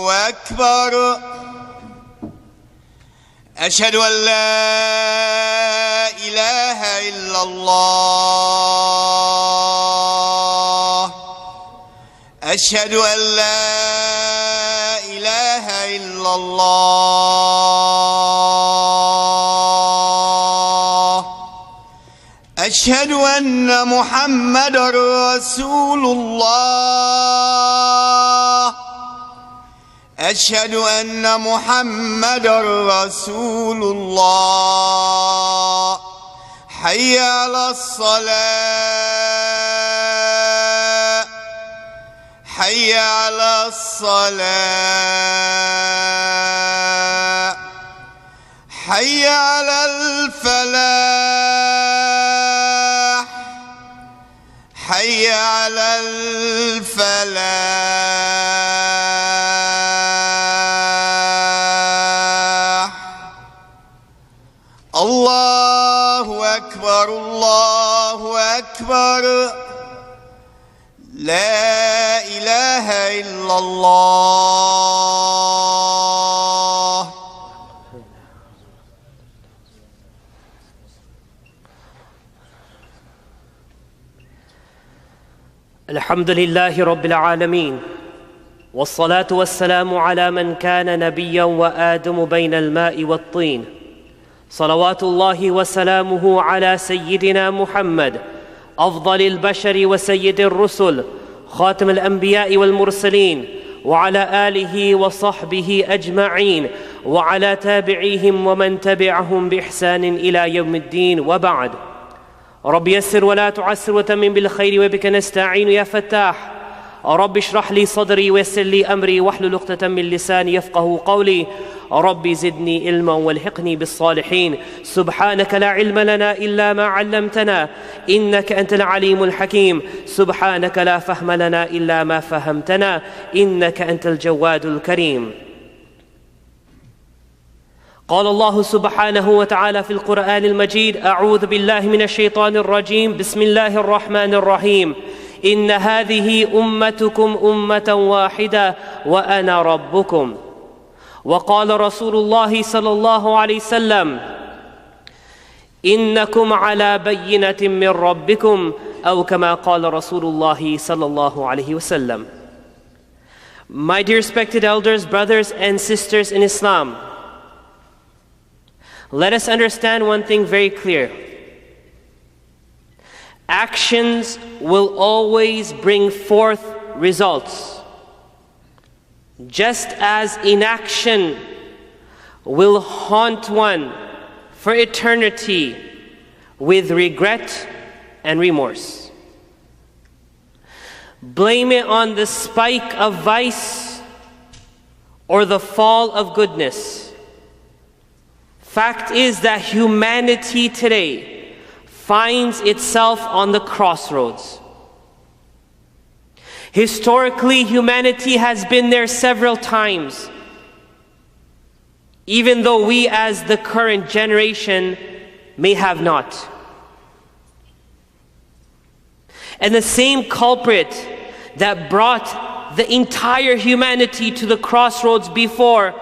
أكبر أشهد أن لا إله إلا الله أشهد أن لا إله إلا الله أشهد أن محمدًا رسول الله أشهد أن محمدًا رسول الله حي على الصلاة حي على الصلاة حي على الفلاح حي على الفلاح الله أكبر الله أكبر لا إله إلا الله الحمد لله رب العالمين والصلاة والسلام على من كان نبيا وآدم بين الماء والطين صلوات الله وسلامه على سيدنا محمد أفضل البشر وسيد الرسل خاتم الأنبياء والمرسلين وعلى آله وصحبه أجمعين وعلى تابعيهم ومن تبعهم بإحسان إلى يوم الدين وبعد رب يسر ولا تعسر وتمم بالخير وبك نستعين يا فتاح رب اشرح لي صدري ويسر لي أمري واحلل عقدة من لساني يفقه قولي رب زدني علما والحقني بالصالحين سبحانك لا علم لنا إلا ما علمتنا إنك أنت العليم الحكيم سبحانك لا فهم لنا إلا ما فهمتنا إنك أنت الجواد الكريم قال الله سبحانه وتعالى في القرآن المجيد أعوذ بالله من الشيطان الرجيم بسم الله الرحمن الرحيم إن هذه أمتكم أمة واحدة وأنا ربكم وقال رسول الله صلى الله عليه وسلم إنكم على بينة من ربكم أو كما قال رسول الله صلى الله عليه وسلم. My dear respected elders, brothers and sisters in Islam, let us understand one thing very clear. Actions will always bring forth results, just as inaction will haunt one for eternity with regret and remorse. Blame it on the spike of vice or the fall of goodness. Fact is that humanity today finds itself on the crossroads. Historically, humanity has been there several times, even though we as the current generation may have not. And the same culprit that brought the entire humanity to the crossroads before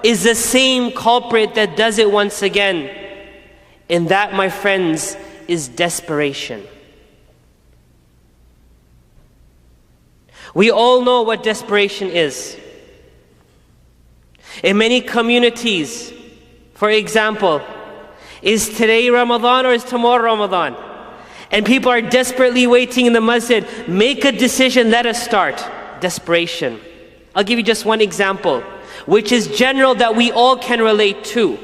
is the same culprit that does it once again. And that, my friends, is desperation. We all know what desperation is. In many communities, for example, is today Ramadan or is tomorrow Ramadan? And people are desperately waiting in the masjid. Make a decision, let us start. Desperation. I'll give you just one example, which is general that we all can relate to.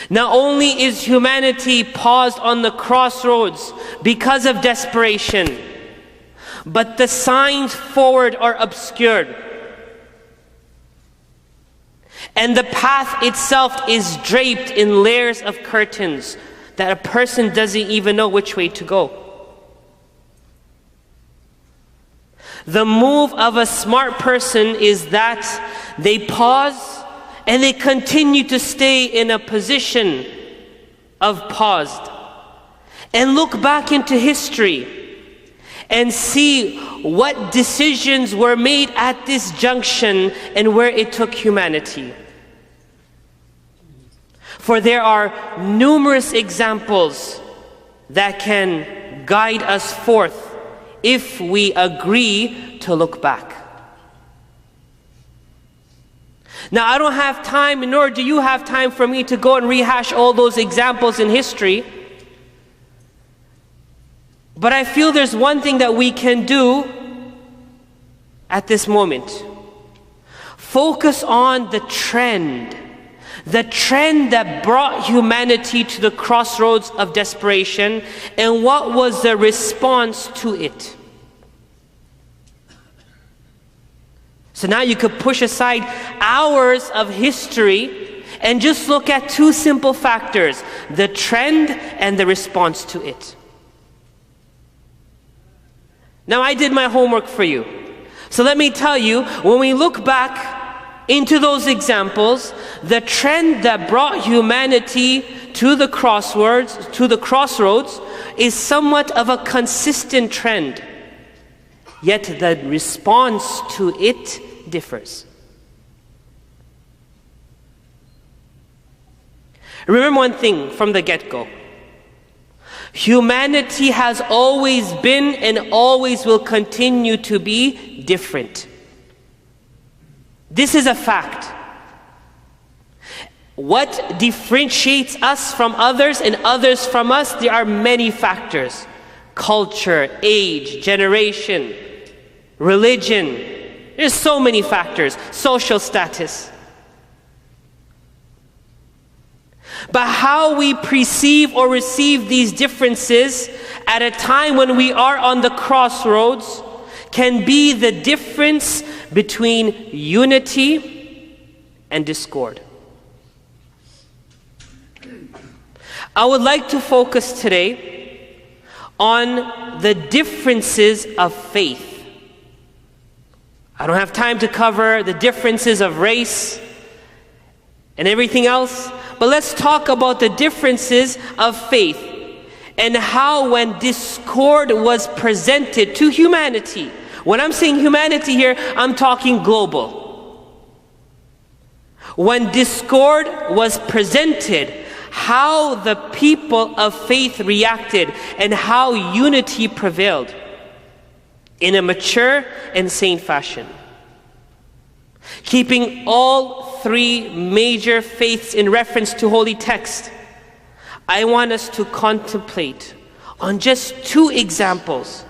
Not only is humanity paused on the crossroads because of desperation, but the signs forward are obscured. And the path itself is draped in layers of curtains that a person doesn't even know which way to go. The move of a smart person is that they pause and they continue to stay in a position of paused and look back into history and see what decisions were made at this junction and where it took humanity. For there are numerous examples that can guide us forth if we agree to look back. Now, I don't have time, nor do you have time for me to go and rehash all those examples in history. But I feel there's one thing that we can do at this moment. Focus on the trend that brought humanity to the crossroads of desperation, and what was the response to it. So now you could push aside hours of history and just look at two simple factors: the trend and the response to it. Now, I did my homework for you. So let me tell you, when we look back into those examples, the trend that brought humanity to the crossroads is somewhat of a consistent trend. Yet the response to it differs. Remember one thing from the get-go. Humanity has always been and always will continue to be different. This is a fact. What differentiates us from others and others from us? There are many factors. Culture, age, generation, religion. There's so many factors. Social status. But how we perceive or receive these differences at a time when we are on the crossroads can be the difference between unity and discord. I would like to focus today on the differences of faith. I don't have time to cover the differences of race and everything else, but let's talk about the differences of faith and how when discord was presented to humanity. When I'm saying humanity here, I'm talking global. When discord was presented, how the people of faith reacted and how unity prevailed in a mature and sane fashion. Keeping all three major faiths in reference to holy text, I want us to contemplate on just two examples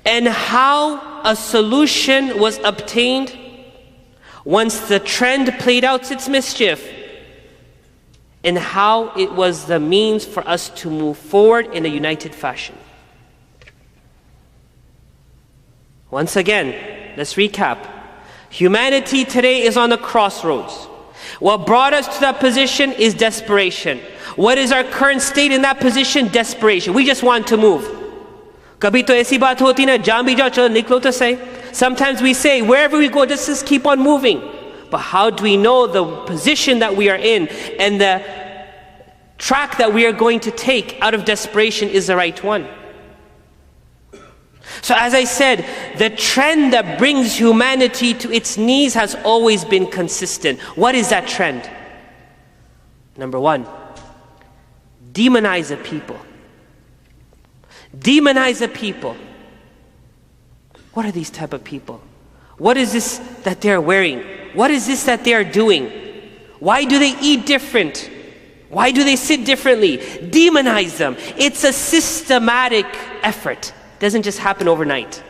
and how a solution was obtained once the trend played out its mischief, and how it was the means for us to move forward in a united fashion. Once again, let's recap. Humanity today is on the crossroads. What brought us to that position is desperation. What is our current state in that position? Desperation. We just want to move. Kabhi to aisi baat hoti na, jaan bhi jao, chalo niklo to say. Sometimes we say, wherever we go, just keep on moving. But how do we know the position that we are in and the track that we are going to take out of desperation is the right one? So as I said, the trend that brings humanity to its knees has always been consistent. What is that trend? Number one, demonize a people. Demonize a people. What are these type of people? What is this that they're wearing? What is this that they are doing? Why do they eat different? Why do they sit differently? Demonize them. It's a systematic effort. It doesn't just happen overnight.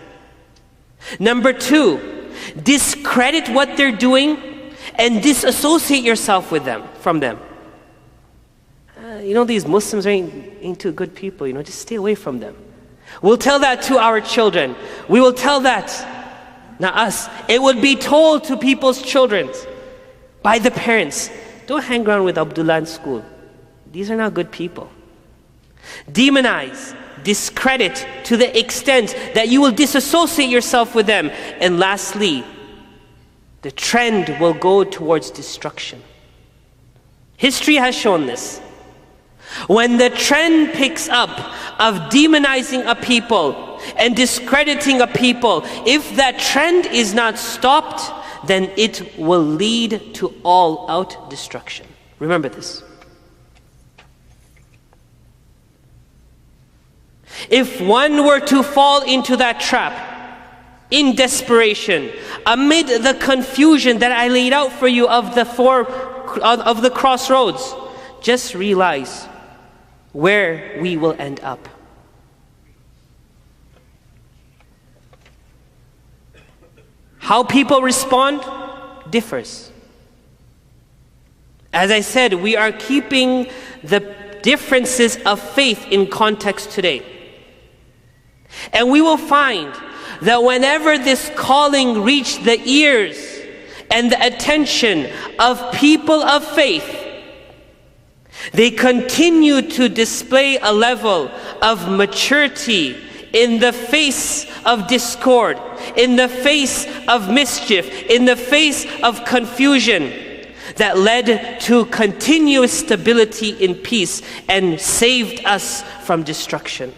Number two, discredit what they're doing and disassociate yourself with them, from them. These Muslims ain't too good people, just stay away from them. We'll tell that to our children. We will tell that. Not us. It would be told to people's children by the parents. Don't hang around with Abdullah in school. These are not good people. Demonize, discredit to the extent that you will disassociate yourself with them. And lastly, the trend will go towards destruction. History has shown this. When the trend picks up of demonizing a people, and discrediting a people, if that trend is not stopped, then it will lead to all-out destruction. Remember this. If one were to fall into that trap, in desperation, amid the confusion that I laid out for you of the crossroads, just realize where we will end up. How people respond differs. As I said, we are keeping the differences of faith in context today. And we will find that whenever this calling reached the ears and the attention of people of faith, they continue to display a level of maturity in the face of discord, in the face of mischief, in the face of confusion, that led to continuous stability in peace and saved us from destruction.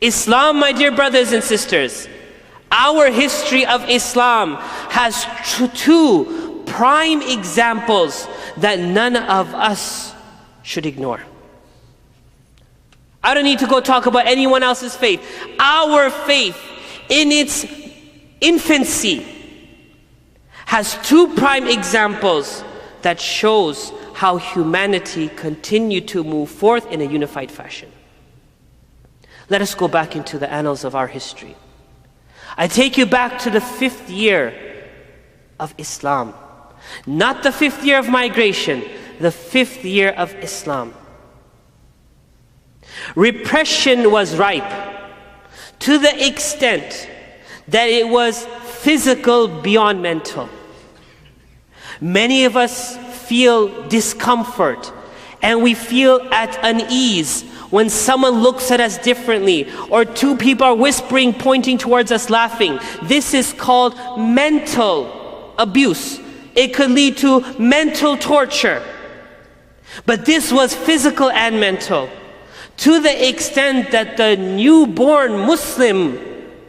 Islam, my dear brothers and sisters, our history of Islam has two prime examples that none of us should ignore. I don't need to go talk about anyone else's faith. Our faith, in its infancy, has two prime examples that shows how humanity continued to move forth in a unified fashion. Let us go back into the annals of our history. I take you back to the 5th year of Islam. Not the 5th year of migration, the 5th year of Islam. Repression was ripe to the extent that it was physical beyond mental. Many of us feel discomfort and we feel at unease when someone looks at us differently, or two people are whispering, pointing towards us, laughing. This is called mental abuse. It could lead to mental torture. But this was physical and mental, to the extent that the newborn Muslim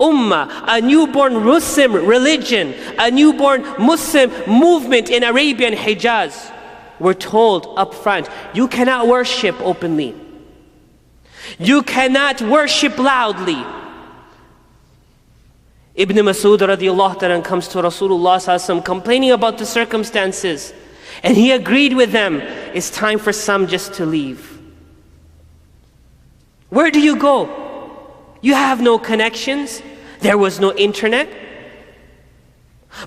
ummah, a newborn Muslim religion, a newborn Muslim movement in Arabia and Hijaz were told up front, you cannot worship openly. You cannot worship loudly. Ibn Mas'ud radiallahu ta'ala comes to Rasulullah sallallahu alaihi wasallam complaining about the circumstances. And he agreed with them, it's time for some just to leave. Where do you go? You have no connections. There was no internet.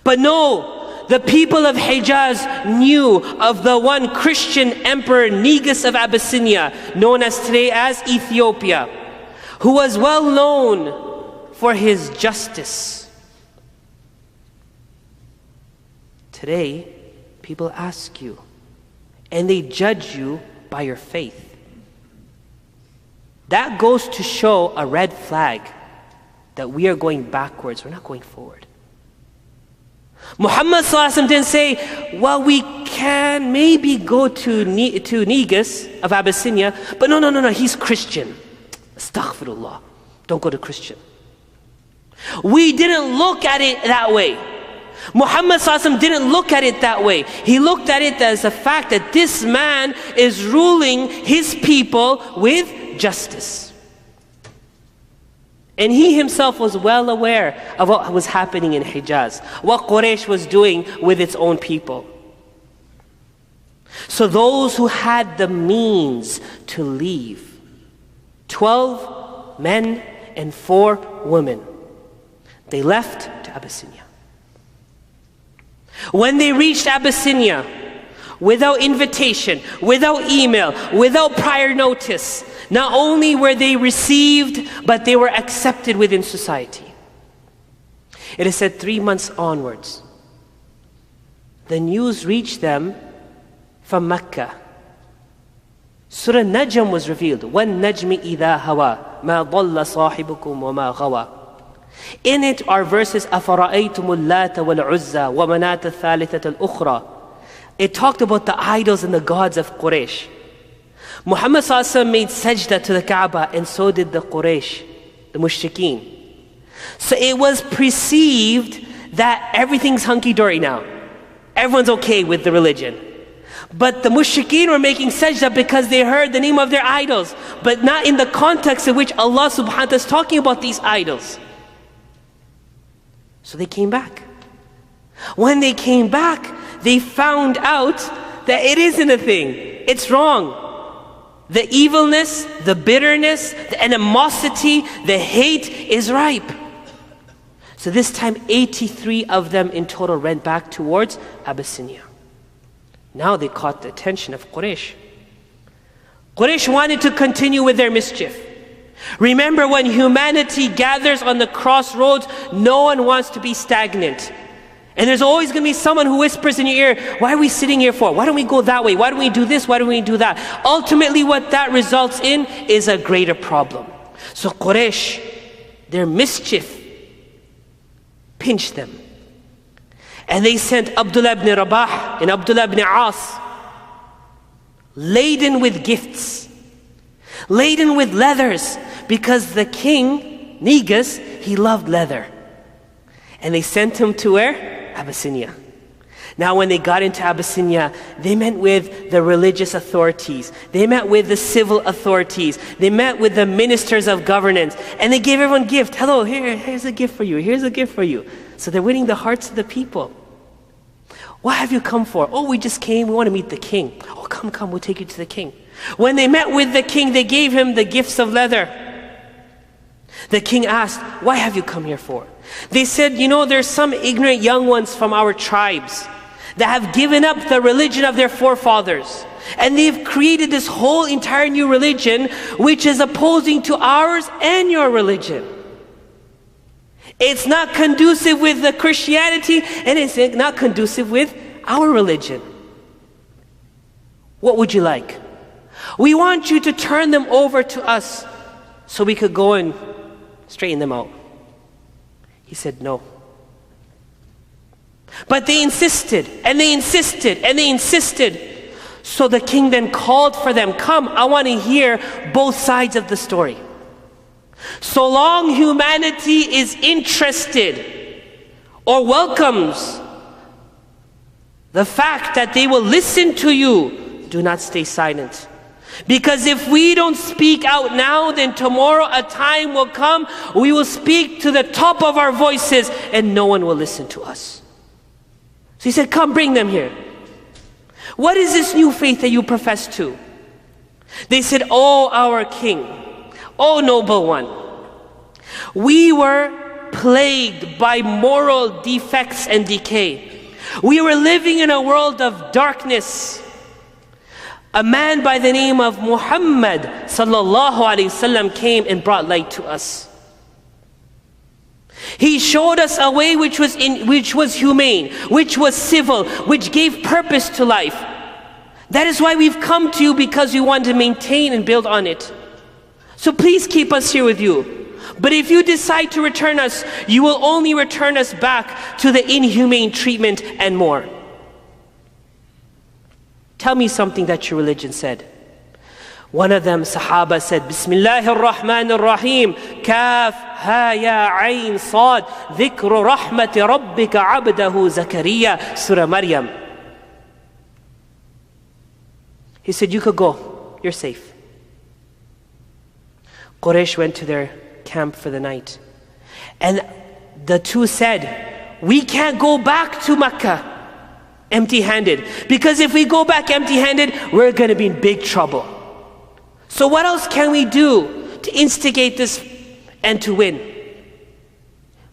But no, the people of Hijaz knew of the one Christian emperor, Negus of Abyssinia, known as today as Ethiopia, who was well known for his justice. Today, people ask you, and they judge you by your faith. That goes to show a red flag that we are going backwards, we're not going forward. Muhammad sallallahu alaihi wasallam didn't say, well, we can maybe go to Negus of Abyssinia, but no, he's Christian. Astaghfirullah, don't go to Christian. We didn't look at it that way. Muhammad sallallahu alaihi wasallam didn't look at it that way. He looked at it as a fact that this man is ruling his people with justice. And he himself was well aware of what was happening in Hijaz, what Quraysh was doing with its own people. So those who had the means to leave, 12 men and 4 women, they left to Abyssinia. When they reached Abyssinia, without invitation, without email, without prior notice, not only were they received, but they were accepted within society. It is said 3 months onwards, the news reached them from Mecca. Surah Najm was revealed. وَالنَّجْمِ إِذَا هَوَى مَا ضَلَّ صَاحِبُكُمْ وَمَا غَوَى. In it are verses أَفَرَأَيْتُمُ اللَّاتَ وَالْعُزَّى وَمَنَاةَ الثَّالِثَةَ الْأُخْرَى. It talked about the idols and the gods of Quraysh. Muhammad ﷺ made sajda to the Kaaba, and so did the Quraysh, the mushrikeen. So it was perceived that everything's hunky-dory now. Everyone's okay with the religion. But the mushrikeen were making sajda because they heard the name of their idols, but not in the context in which Allah subhanahu wa ta'ala is talking about these idols. So they came back. When they came back, they found out that it isn't a thing. It's wrong. The evilness, the bitterness, the animosity, the hate is ripe. So this time 83 of them in total went back towards Abyssinia. Now they caught the attention of Quraysh. Quraysh wanted to continue with their mischief. Remember, when humanity gathers on the crossroads, no one wants to be stagnant. And there's always going to be someone who whispers in your ear, why are we sitting here for? Why don't we go that way? Why don't we do this? Why don't we do that? Ultimately, what that results in is a greater problem. So Quraysh, their mischief pinched them. And they sent Abdullah ibn Rabah and Abdullah ibn As, laden with gifts, laden with leathers, because the king, Negus, he loved leather. And they sent him to where? Abyssinia. Now when they got into Abyssinia, they met with the religious authorities. They met with the civil authorities. They met with the ministers of governance. And they gave everyone gift. Hello, here's a gift for you. Here's a gift for you. So they're winning the hearts of the people. What have you come for? Oh, we just came. We want to meet the king. Oh, come, we'll take you to the king. When they met with the king, they gave him the gifts of leather. The king asked, why have you come here for? They said, there's some ignorant young ones from our tribes that have given up the religion of their forefathers. And they've created this whole entire new religion which is opposing to ours and your religion. It's not conducive with the Christianity, and it's not conducive with our religion. What would you like? We want you to turn them over to us so we could go and straighten them out. He said no. But they insisted, and they insisted, and they insisted. So the king then called for them, come, I want to hear both sides of the story. So long humanity is interested or welcomes the fact that they will listen to you, do not stay silent. Because if we don't speak out now, then tomorrow a time will come, we will speak to the top of our voices and no one will listen to us. So he said, come, bring them here. What is this new faith that you profess to? They said, oh, our king, oh, noble one, we were plagued by moral defects and decay. We were living in a world of darkness. A man by the name of Muhammad sallallahu alaihi wasallam came and brought light to us. He showed us a way which was humane, which was civil, which gave purpose to life. That is why we've come to you, because we want to maintain and build on it. So please keep us here with you. But if you decide to return us, you will only return us back to the inhumane treatment and more. Tell me something that your religion said. One of them, Sahaba, said, Bismillahir Rahmanir Rahim, Kaf, Ha, Ya, Ain, Sad, Dhikru Rahmati Rabbika Abdahu Zakariya, Surah Maryam. He said, you could go, you're safe. Quraysh went to their camp for the night. And the two said, we can't go back to Mecca empty-handed, because if we go back empty-handed, we're going to be in big trouble. So what else can we do to instigate this and to win?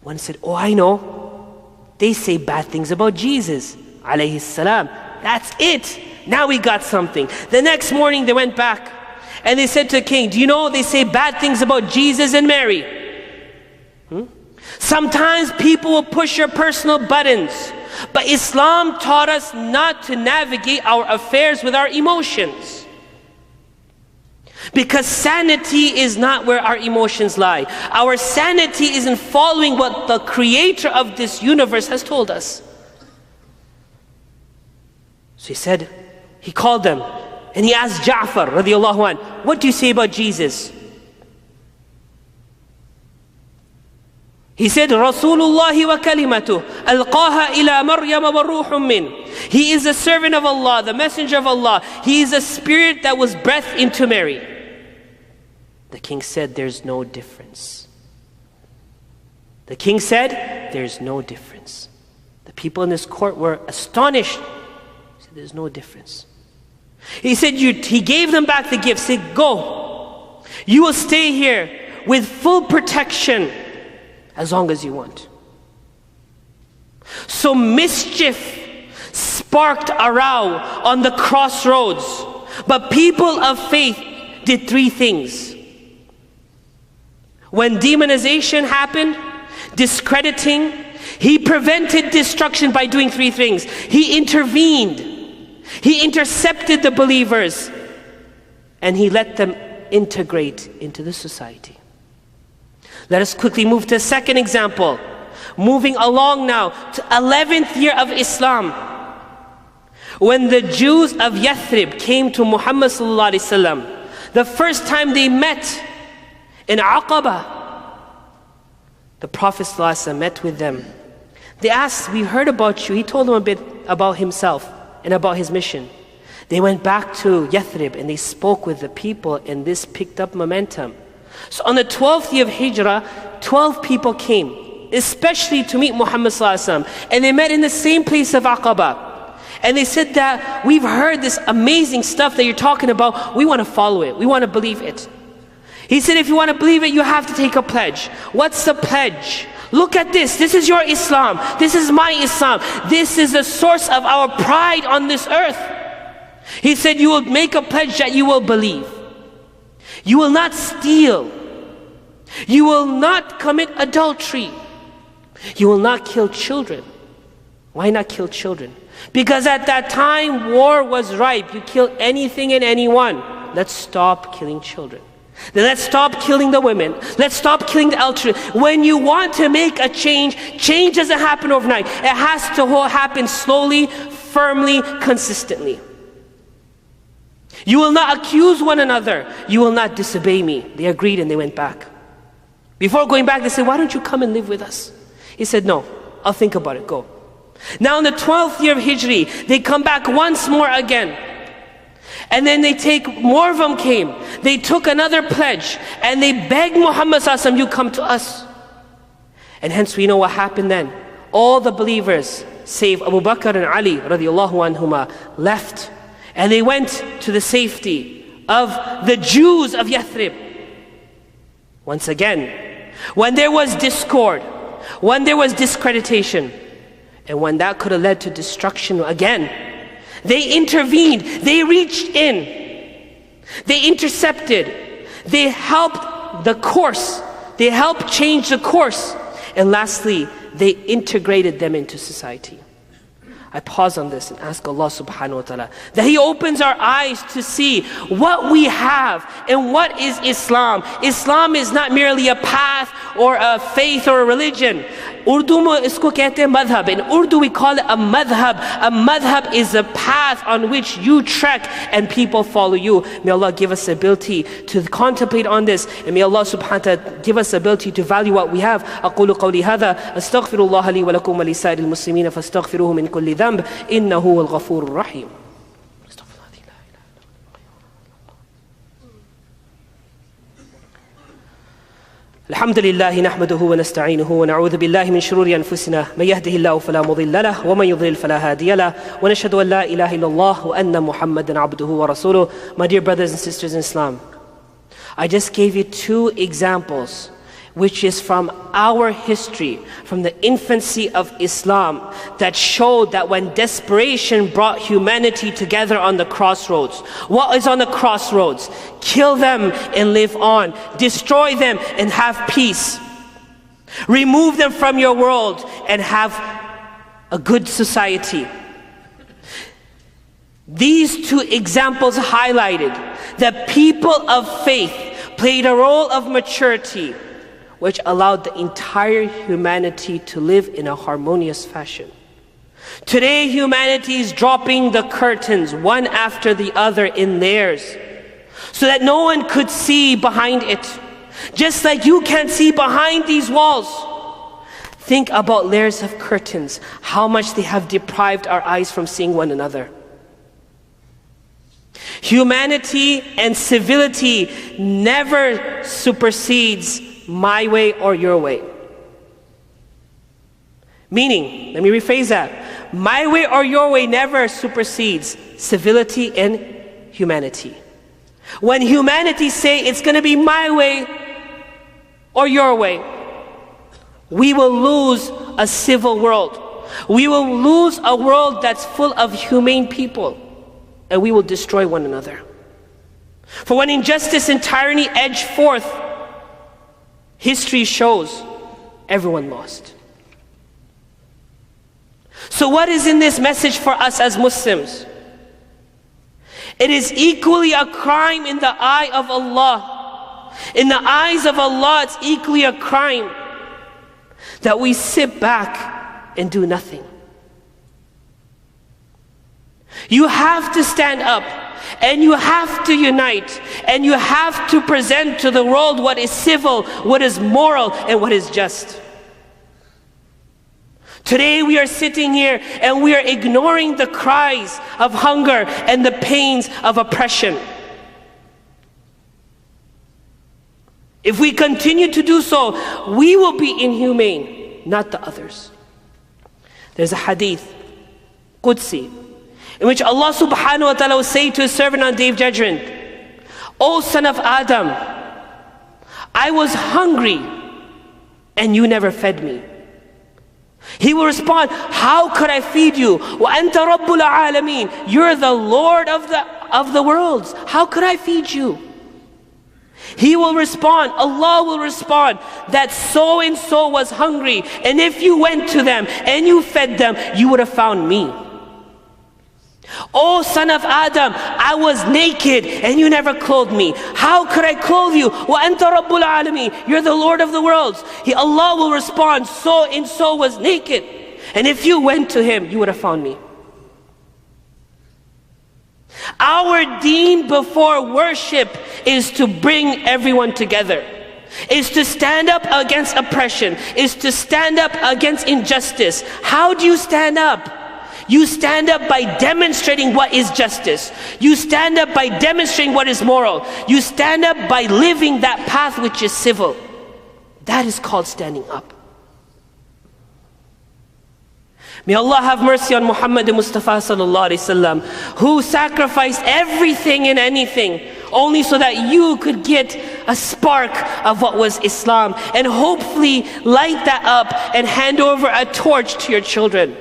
One said, oh, I know. They say bad things about Jesus, alayhi salam. That's it. Now we got something. The next morning they went back and they said to the king, do you know they say bad things about Jesus and Mary? Sometimes people will push your personal buttons. But Islam taught us not to navigate our affairs with our emotions. Because sanity is not where our emotions lie. Our sanity is in following what the creator of this universe has told us. So he called them, And he asked Ja'far radiallahu anh, what do you say about Jesus? He said, Rasulullah wa kalimatuh, alqaha ila Maryam wa ruhum min. He is a servant of Allah, the messenger of Allah. He is a spirit that was breathed into Mary. The king said, there's no difference. The king said, there's no difference. The people in this court were astonished. He said, there's no difference. He said, he gave them back the gift. He said, go. You will stay here with full protection as long as you want. So mischief sparked a row on the crossroads. But people of faith did three things. When demonization happened, discrediting, he prevented destruction by doing three things. He intervened. He intercepted the believers. And he let them integrate into the society. Let us quickly move to a second example. Moving along now to 11th year of Islam. When the Jews of Yathrib came to Muhammad sallallahu alaihi wasallam, the first time they met in Aqaba, the Prophet sallallahu alaihi wasallam met with them. They asked, we heard about you. He told them a bit about himself and about his mission. They went back to Yathrib and they spoke with the people, and this picked up momentum. So on the 12th year of Hijrah, 12 people came, especially to meet Muhammad sallallahu alaihi wasallam, and they met in the same place of Aqaba. And they said that we've heard this amazing stuff that you're talking about. We want to follow it. We want to believe it. He said, if you want to believe it, you have to take a pledge. What's the pledge? Look at this. This is your Islam. This is my Islam. This is the source of our pride on this earth. He said, you will make a pledge that you will believe. You will not steal. You will not commit adultery. You will not kill children. Why not kill children? Because at that time, war was ripe. You kill anything and anyone. Let's stop killing children. Then let's stop killing the women. Let's stop killing the elderly. When you want to make a change, change doesn't happen overnight. It has to happen slowly, firmly, consistently. You will not accuse one another. You will not disobey me. They agreed and they went back. Before going back, they said, why don't you come and live with us? He said, no, I'll think about it, go. Now in the 12th year of Hijri, they come back once more again. And then more of them came. They took another pledge and they begged Muhammad sallallahu alaihi wasallam, you come to us. And hence we know what happened then. All the believers, save Abu Bakr and Ali radiallahu anhuma, left. And they went to the safety of the Jews of Yathrib. Once again, when there was discord, when there was discreditation, and when that could have led to destruction again, they intervened, they reached in, they intercepted, they helped the course, they helped change the course, and lastly, they integrated them into society. I pause on this and ask Allah subhanahu wa ta'ala that He opens our eyes to see what we have and what is Islam. Islam is not merely a path or a faith or a religion. Urdu mein isko kehte hain madhab. In Urdu we call it a madhab. A madhab is a path on which you trek and people follow you. May Allah give us the ability to contemplate on this, and may Allah subhanahu wa ta'ala give us the ability to value what we have. أقول قولي هذا أستغفر الله لي ولكم ولسائر المسلمين فاستغفروه من كل ذنب إنه هو الغفور الرحيم. الحمد لله نحمده ونستعينه ونعوذ بالله من شرور أنفسنا من يهده الله فلا مضل له ومن يضلل فلا هادي له ونشهد أن لا إله إلا الله وأن محمدا عبده ورسوله. My dear brothers and sisters in Islam, I just gave you two examples which is from our history, from the infancy of Islam, that showed that when desperation brought humanity together on the crossroads. What is on the crossroads? Kill them and live on. Destroy them and have peace. Remove them from your world and have a good society. These two examples highlighted that people of faith played a role of maturity, which allowed the entire humanity to live in a harmonious fashion. Today humanity is dropping the curtains one after the other in theirs, so that no one could see behind it. Just like you can't see behind these walls. Think about layers of curtains, how much they have deprived our eyes from seeing one another. Humanity and civility never supersedes my way or your way. Meaning, let me rephrase that. My way or your way never supersedes civility and humanity. When humanity say it's going to be my way or your way, we will lose a civil world. We will lose a world that's full of humane people, and we will destroy one another. For when injustice and tyranny edge forth, history shows everyone lost. So what is in this message for us as Muslims? It is equally a crime in the eye of Allah. In the eyes of Allah, it's equally a crime that we sit back and do nothing. You have to stand up, and you have to unite, and you have to present to the world what is civil, what is moral, and what is just. Today we are sitting here and we are ignoring the cries of hunger and the pains of oppression. If we continue to do so, we will be inhumane, not the others. There's a hadith, Qudsi, in which Allah subhanahu wa ta'ala will say to His servant on Day of Judgment, O son of Adam, I was hungry and you never fed me. He will respond, how could I feed you? وَأَنْتَ رَبُّ الْعَالَمِينَ. You're the Lord of the worlds. How could I feed you? He will respond, Allah will respond, that so and so was hungry, and if you went to them and you fed them, you would have found me. O son of Adam, I was naked and you never clothed me. How could I clothe you? وَأَنْتَ رَبُّ الْعَالَمِينَ. You're the Lord of the worlds. Allah will respond, so and so was naked, and if you went to him, you would have found me. Our deen before worship is to bring everyone together, is to stand up against oppression, is to stand up against injustice. How do you stand up? You stand up by demonstrating what is justice. You stand up by demonstrating what is moral. You stand up by living that path which is civil. That is called standing up. May Allah have mercy on Muhammad Mustafa sallallahu alaihi wasallam, who sacrificed everything and anything only so that you could get a spark of what was Islam, and hopefully light that up and hand over a torch to your children.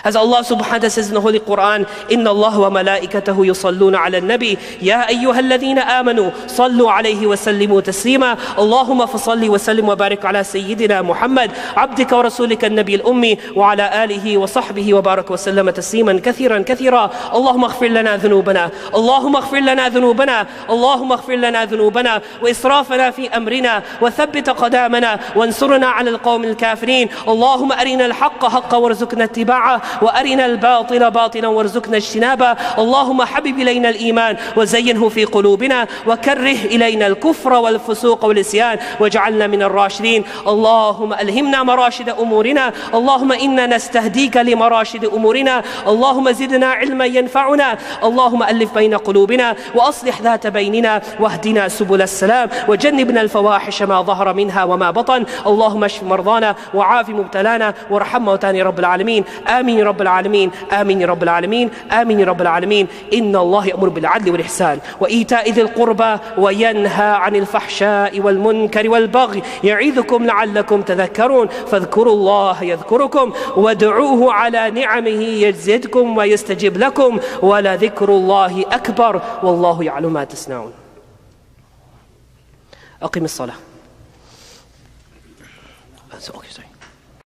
As Allah subhanahu wa ta'ala says in the Holy Quran, Inna Allah wa malaikatahu yusalluna ala nabi, Ya ayyuha alladhina amanu, sallu alayhi wa sallimu taslima, Allahumma fasalli wa sallim wa barik ala Sayyidina Muhammad, abdika wa rasulika al-nabi al-ummi, wa ala alihi wa sahbihi wa barak wa sallama tasliman kathiran kathira. Allahumma aghfir lana dhunubana, Allahumma aghfir lana dhunubana, Allahumma aghfir lana dhunubana, wa israfana fi amrina, wa thabbit qadamana, wa ansurna ala al-qawm al-kafirin. Allahumma arina al-haqqa haqqa warzuqna ittiba'ah, وأرنا الباطل باطلا وارزقنا اجتنابه. اللهم حبب إلينا الإيمان وزينه في قلوبنا وكره إلينا الكفر والفسوق والعصيان واجعلنا من الراشدين. اللهم ألهمنا مراشد أمورنا. اللهم إنا نستهديك لمراشد أمورنا. اللهم زدنا علما ينفعنا. اللهم ألف بين قلوبنا وأصلح ذات بيننا واهدنا سبل السلام وجنبنا الفواحش ما ظهر منها وما بطن. اللهم اشف مرضانا وعاف مبتلانا وارحم موتانا رب العالمين. آمين رب العالمين. آمين رب العالمين. آمين رب العالمين. إن الله يأمر بالعدل والإحسان وإيتاء ذي القربى وينهى عن الفحشاء والمنكر والبغي يعظكم لعلكم تذكرون. فاذكروا الله يذكركم وادعوه على نعمه يزدكم ويستجب لكم ولذكر الله أكبر والله يعلم ما تصنعون. أقم الصلاة.